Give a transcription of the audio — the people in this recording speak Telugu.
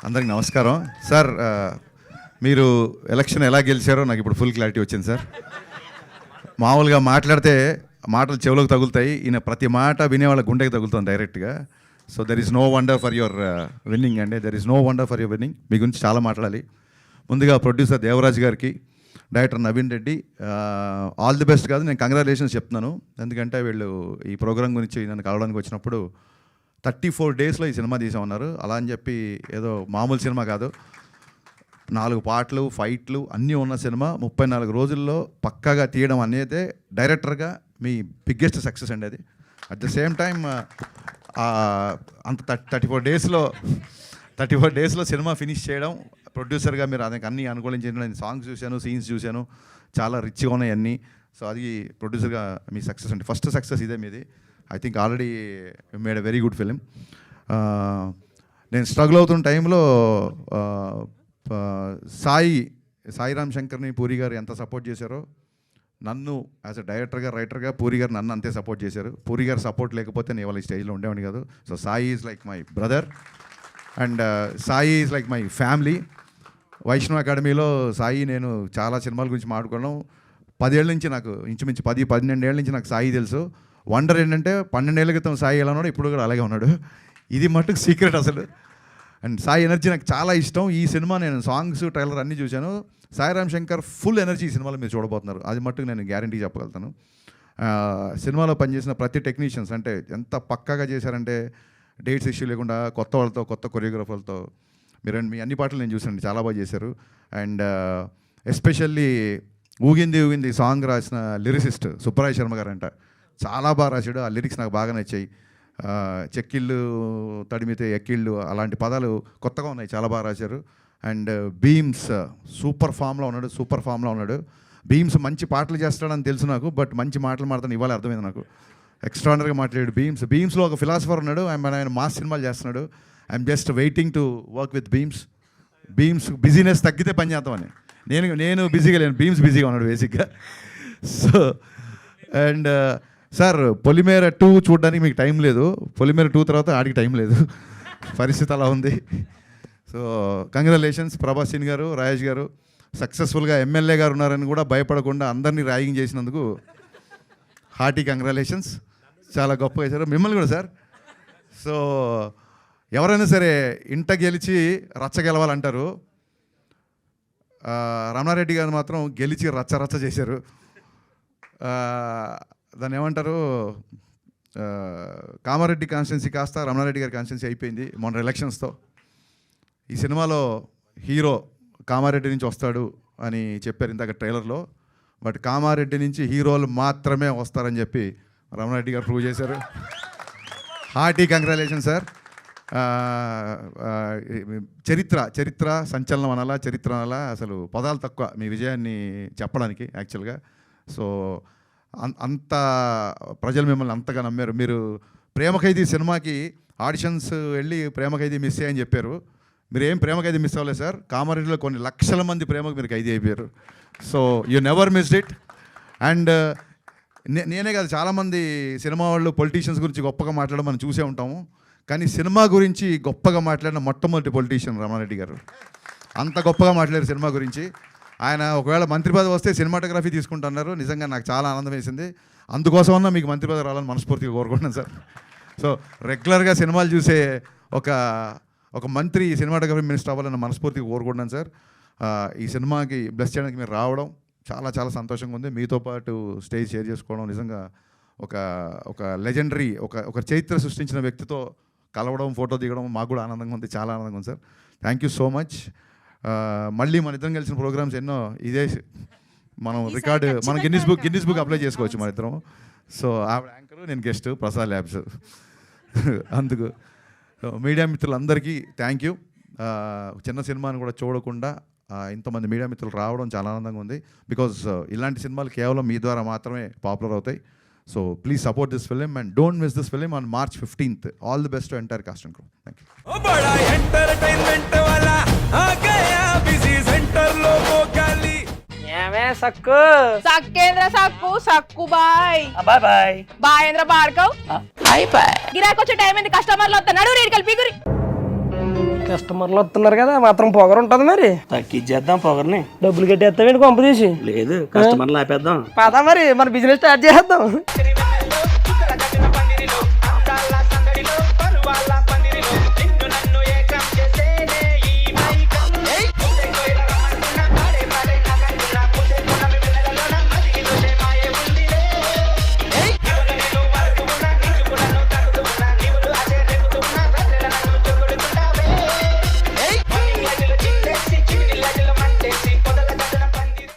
అందరికి నమస్కారం సార్. మీరు ఎలక్షన్ ఎలా గెలిచారో నాకు ఇప్పుడు ఫుల్ క్లారిటీ వచ్చింది సార్. మామూలుగా మాట్లాడితే మాటలు చెవులకు తగులుతాయి, ఈయన ప్రతి మాట వినేవాళ్ళ గుండెకి తగులుతుంది డైరెక్ట్గా. So there is no wonder for your winning అండి, there is no wonder for your winning. మీ గురించి చాలా మాట్లాడాలి. ముందుగా ప్రొడ్యూసర్ దేవరాజ్ గారికి, director Naveen Reddy, all the best కాదు, నేను కంగ్రాచులేషన్స్ చెప్తున్నాను. ఎందుకంటే వీళ్ళు ఈ ప్రోగ్రామ్ గురించి నన్ను కలవడానికి వచ్చినప్పుడు 34 డేస్లో ఈ సినిమా తీసామన్నారు. అలా అని చెప్పి ఏదో మామూలు సినిమా కాదు, 4 పాటలు, ఫైట్లు అన్నీ ఉన్న సినిమా 34 రోజుల్లో పక్కాగా తీయడం అనేది డైరెక్టర్గా మీ బిగ్గెస్ట్ సక్సెస్ అండి అది. అట్ ద సేమ్ టైం అంత 34 డేస్లో సినిమా ఫినిష్ చేయడం, ప్రొడ్యూసర్గా మీరు దానికి అన్నీ అనుకూలించండి. నేను సాంగ్స్ చూశాను, సీన్స్ చూశాను, చాలా రిచ్గా ఉన్నాయి అన్నీ. సో అది ప్రొడ్యూసర్గా మీ సక్సెస్ అండి, ఫస్ట్ సక్సెస్ ఇదే మీది. I think already made a very good film. నేను స్ట్రగుల్ అవుతున్న టైంలో సాయిరామ్ శంకర్ని పూరి గారు ఎంత సపోర్ట్ చేశారో, నన్ను యాజ్ అ డైరెక్టర్గా, రైటర్గా పూరి గారు నన్ను అంతే సపోర్ట్ చేశారు. పూరి గారు సపోర్ట్ లేకపోతే నేను ఇవాళ ఈ స్టేజ్లో ఉండేవాడిని కాదు. So Sai is like my brother and Sai is like my family. Vaishnav అకాడమీలో సాయి నేను చాలా సినిమాల గురించి మాట్లాడుకున్నాం. 10 ఏళ్ళ నుంచి నాకు ఇంచుమించు 12 ఏళ్ళ నుంచి నాకు సాయి తెలుసు. వండర్ ఏంటంటే 12 ఏళ్ళ క్రితం సాయి ఎలా ఉన్నాడు, ఇప్పుడు కూడా అలాగే ఉన్నాడు. ఇది మట్టుకు సీక్రెట్ అసలు. అండ్ సాయి ఎనర్జీ నాకు చాలా ఇష్టం. ఈ సినిమా నేను సాంగ్స్, ట్రైలర్ అన్నీ చూశాను. సాయిరామ్ శంకర్ ఫుల్ ఎనర్జీ ఈ సినిమాలో మీరు చూడబోతున్నారు, అది మట్టుకు నేను గ్యారంటీ చెప్పగలుగుతాను. సినిమాలో పనిచేసిన ప్రతి టెక్నీషియన్స్ అంటే ఎంత పక్కాగా చేశారంటే, డేట్స్ ఇష్యూ లేకుండా కొత్త వాళ్ళతో, కొత్త కొరియోగ్రాఫర్లతో మీరు మీ అన్ని పాటలు నేను చూసాను, చాలా బాగా చేశారు. అండ్ ఎస్పెషల్లీ ఊగింది సాంగ్ రాసిన లిరిసిస్ట్ సుబ్బరాయ శర్మ గారు అంట, చాలా బాగా రాశాడు. ఆ లిరిక్స్ నాకు బాగా నచ్చాయి. చెక్కిళ్ళు తడిమితే ఎక్కిళ్ళు అలాంటి పదాలు కొత్తగా ఉన్నాయి, చాలా బాగా రాశారు. అండ్ బీమ్స్ సూపర్ ఫామ్లో ఉన్నాడు. బీమ్స్ మంచి పాటలు చేస్తాడని తెలుసు నాకు, బట్ మంచి మాటలు మాట్లాడతాను ఇవాళ అర్థమైంది నాకు. ఎక్స్ట్రాడనరీగా మాట్లాడాడు బీమ్స్లో ఒక ఫిలాసఫర్ ఉన్నాడు, ఆయన మాస్ సినిమాలు చేస్తున్నాడు. I'm just waiting to work with Bheems business తగ్గితే పని చేద్దామని. నేను బిజీగా లేను, బీమ్స్ బిజీగా ఉన్నాడు బేసిక్గా. సో అండ్ సార్, పొలిమేర 2 చూడడానికి మీకు టైం లేదు, పొలిమేర 2 తర్వాత ఆడికి టైం లేదు, పరిస్థితి అలా ఉంది. సో కంగ్రాచులేషన్స్ ప్రభాస్ గారు, రాజేష్ గారు. సక్సెస్ఫుల్గా ఎమ్మెల్యే గారు ఉన్నారని కూడా భయపడకుండా అందరినీ ర్యాగింగ్ చేసినందుకు హార్టీ కంగ్రాచులేషన్స్, చాలా గొప్పగా చేశారు. మిమ్మల్ని కూడా సార్. సో ఎవరైనా సరే ఇంట గెలిచి రచ్చ గెలవాలంటారు, రమణారెడ్డి గారు మాత్రం గెలిచి రచ్చ చేశారు. దాన్ని ఏమంటారు, కామారెడ్డి కాన్స్టిట్యున్సీ కాస్త రమణారెడ్డి గారి కాన్స్టిట్యున్సీ అయిపోయింది మొన్న ఎలక్షన్స్తో. ఈ సినిమాలో హీరో కామారెడ్డి నుంచి వస్తాడు అని చెప్పారు ఇందాక ట్రైలర్లో, బట్ కామారెడ్డి నుంచి హీరోలు మాత్రమే వస్తారని చెప్పి రమణారెడ్డి గారు ప్రూవ్ చేశారు. Hearty congratulation sir. చరిత్ర సంచలనం అనాలా, చరిత్ర అనాలా, అసలు పదాలు తక్కువ మీ విజయాన్ని చెప్పడానికి యాక్చువల్గా. సో అంత ప్రజలు మిమ్మల్ని అంతగా నమ్మారు. మీరు ప్రేమ ఖైదీ సినిమాకి ఆడిషన్స్ వెళ్ళి ప్రేమ ఖైదీ మిస్ అయ్యని చెప్పారు. మీరు ఏం ప్రేమ ఖైదీ మిస్ అవ్వలేదు సార్, కామారెడ్డిలో కొన్ని లక్షల మంది ప్రేమకు మీరు ఖైదీ అయిపోయారు. So you never missed it. And నేనే కాదు, చాలామంది సినిమా వాళ్ళు పొలిటీషియన్స్ గురించి గొప్పగా మాట్లాడడం మనం చూసే ఉంటాము, కానీ సినిమా గురించి గొప్పగా మాట్లాడిన మొట్టమొదటి పొలిటీషియన్ రమణారెడ్డి గారు. అంత గొప్పగా మాట్లాడారు సినిమా గురించి. ఆయన ఒకవేళ మంత్రి పదవి వస్తే సినిమాటోగ్రఫీ తీసుకుంటున్నారు. నిజంగా నాకు చాలా ఆనందం వేసింది. అందుకోసమన్నా మీకు మంత్రి పదవి రావాలని మనస్ఫూర్తిగా కోరుకుంటున్నాను సార్. సో రెగ్యులర్గా సినిమాలు చూసే ఒక మంత్రి సినిమాటోగ్రఫీ మినిస్టర్ అవ్వాలని మనస్ఫూర్తిగా కోరుకుంటున్నాను సార్. ఈ సినిమాకి బ్లెస్ చేయడానికి మీరు రావడం చాలా సంతోషంగా ఉంది. మీతో పాటు స్టేజ్ షేర్ చేసుకోవడం నిజంగా ఒక లెజెండరీ, ఒక చరిత్ర సృష్టించిన వ్యక్తితో కలవడం, ఫోటో దిగడం మాకు కూడా ఆనందంగా ఉంది, చాలా ఆనందంగా ఉంది sir. Thank you so much. మళ్ళీ మన ఇద్దరం కలిసిన ప్రోగ్రామ్స్ ఎన్నో, ఇదే మనం రికార్డు, మనం గిన్నిస్ బుక్ అప్లై చేసుకోవచ్చు మన ఇద్దరం. సో ఆవిడ యాంకరు, నేను గెస్ట్, ప్రసాద్ ల్యాబ్స్. అందుకు మీడియా మిత్రులందరికీ థ్యాంక్ యూ. చిన్న సినిమాని కూడా చూడకుండా ఇంతమంది మీడియా మిత్రులు రావడం చాలా ఆనందంగా ఉంది. బికాజ్ ఇలాంటి సినిమాలు కేవలం మీ ద్వారా మాత్రమే పాపులర్ అవుతాయి. So please support this film and don't miss this film on March 15th. All the best to entire cast and crew. Thank you. సక్కు బాయ్ బాయేంద్ర భార్గవ్ గిరాకొచ్చే టైం ఏంది, కస్టమర్లు వస్తున్నాడు, రేడికల్ పిగురి. కస్టమర్లు వస్తున్నారు కదా మాత్రం పొగరు ఉంటుంది మరి. తగ్గించేద్దాం పొగర్ని. డబ్బులు కట్టేస్తావేంటి కొంప తీసి? లేదు, కస్టమర్లు ఆపేద్దాం. పదా మరి మన బిజినెస్ స్టార్ట్ చేద్దాం.